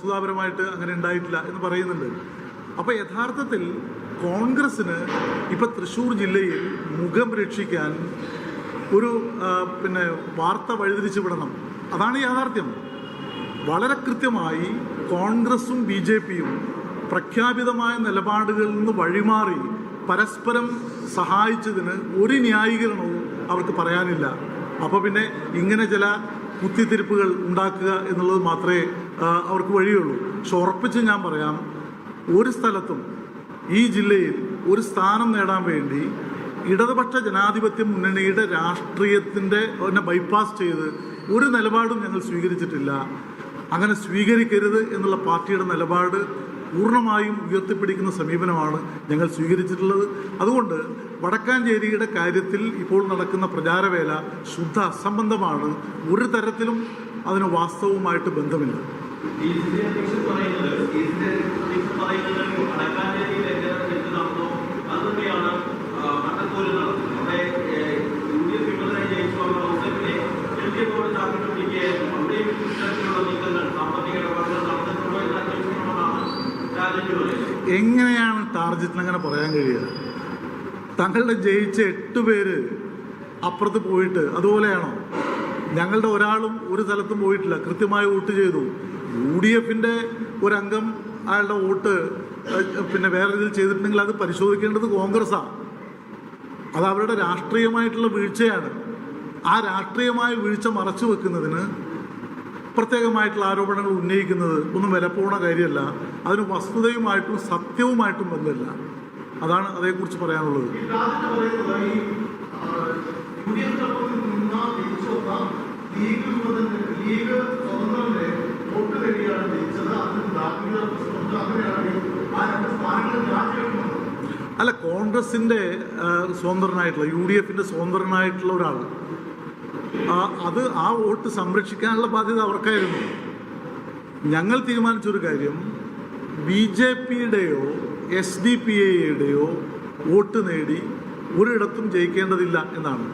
വസ്തുതാപരമായിട്ട് അങ്ങനെ ഉണ്ടായിട്ടില്ല എന്ന് പറയുന്നുണ്ട്. അപ്പോൾ യഥാർത്ഥത്തിൽ കോൺഗ്രസ്സിന് ഇപ്പം തൃശ്ശൂർ ജില്ലയിൽ മുഖം രക്ഷിക്കാൻ ഒരു വാർത്ത വഴിതിരിച്ചു വിടണം. അതാണ് യാഥാർത്ഥ്യം. വളരെ കൃത്യമായി കോൺഗ്രസും BJPയും പ്രഖ്യാപിതമായ നിലപാടുകളിൽ നിന്ന് വഴിമാറി പരസ്പരം സഹായിച്ചതിന് ഒരു ന്യായീകരണവും അവർക്ക് പറയാനില്ല. അപ്പോൾ പിന്നെ ഇങ്ങനെ ചില കുത്തിത്തിരിപ്പുകൾ ഉണ്ടാക്കുക എന്നുള്ളത് മാത്രമേ അവർക്ക് വഴിയുള്ളൂ. പക്ഷെ ഉറപ്പിച്ച് ഞാൻ പറയാം, ഒരു സ്ഥലത്തും ഈ ജില്ലയിൽ ഒരു സ്ഥാനം നേടാൻ വേണ്ടി ഇടതുപക്ഷ ജനാധിപത്യ മുന്നണിയുടെ രാഷ്ട്രീയത്തിൻ്റെ ബൈപ്പാസ് ചെയ്ത് ഒരു നിലപാടും ഞങ്ങൾ സ്വീകരിച്ചിട്ടില്ല. അങ്ങനെ സ്വീകരിക്കരുത് എന്നുള്ള പാർട്ടിയുടെ നിലപാട് പൂർണ്ണമായും ഉയർത്തിപ്പിടിക്കുന്ന സമീപനമാണ് ഞങ്ങൾ സ്വീകരിച്ചിട്ടുള്ളത്. അതുകൊണ്ട് വടക്കാഞ്ചേരിയുടെ കാര്യത്തിൽ ഇപ്പോൾ നടക്കുന്ന പ്രചാരവേല ശുദ്ധ അസംബന്ധമാണ്. ഒരു തരത്തിലും അതിന് വാസ്തവവുമായിട്ട് ബന്ധമില്ല. എങ്ങനെയാണ് ടാർജറ്റിന് അങ്ങനെ പറയാൻ കഴിയുക? തങ്ങളുടെ ജയിച്ച 8 പേര് അപ്പുറത്ത് പോയിട്ട് അതുപോലെയാണോ? ഞങ്ങളുടെ ഒരാളും ഒരു സ്ഥലത്തും പോയിട്ടില്ല, കൃത്യമായി വോട്ട് ചെയ്തു. UDFന്റെ ഒരംഗം അയാളുടെ വോട്ട് വേറെ ഇതിൽ ചെയ്തിട്ടുണ്ടെങ്കിൽ അത് പരിശോധിക്കേണ്ടത് കോൺഗ്രസ്സാണ്. അത് അവരുടെ രാഷ്ട്രീയമായിട്ടുള്ള വീഴ്ചയാണ്. ആ രാഷ്ട്രീയമായ വീഴ്ച മറച്ചു വെക്കുന്നതിന് പ്രത്യേകമായിട്ടുള്ള ആരോപണങ്ങൾ ഉന്നയിക്കുന്നത് ഒന്നും വിലപ്പോണ കാര്യമല്ല. അതിന് വസ്തുതയുമായിട്ടും സത്യവുമായിട്ടും ബന്ധമില്ല. അതാണ് അതേക്കുറിച്ച് പറയാനുള്ളത്. അല്ല, കോൺഗ്രസിൻ്റെ സ്വതന്ത്രനായിട്ടുള്ള UDFന്റെ സ്വതന്ത്രനായിട്ടുള്ള ഒരാൾ അത് ആ വോട്ട് സംരക്ഷിക്കാനുള്ള ബാധ്യത അവർക്കായിരുന്നു. ഞങ്ങൾ തീരുമാനിച്ചൊരു കാര്യം, BJPയുടെയോ SDPIയുടെയോ വോട്ട് നേടി ഒരിടത്തും ജയിക്കേണ്ടതില്ല എന്നാണ്.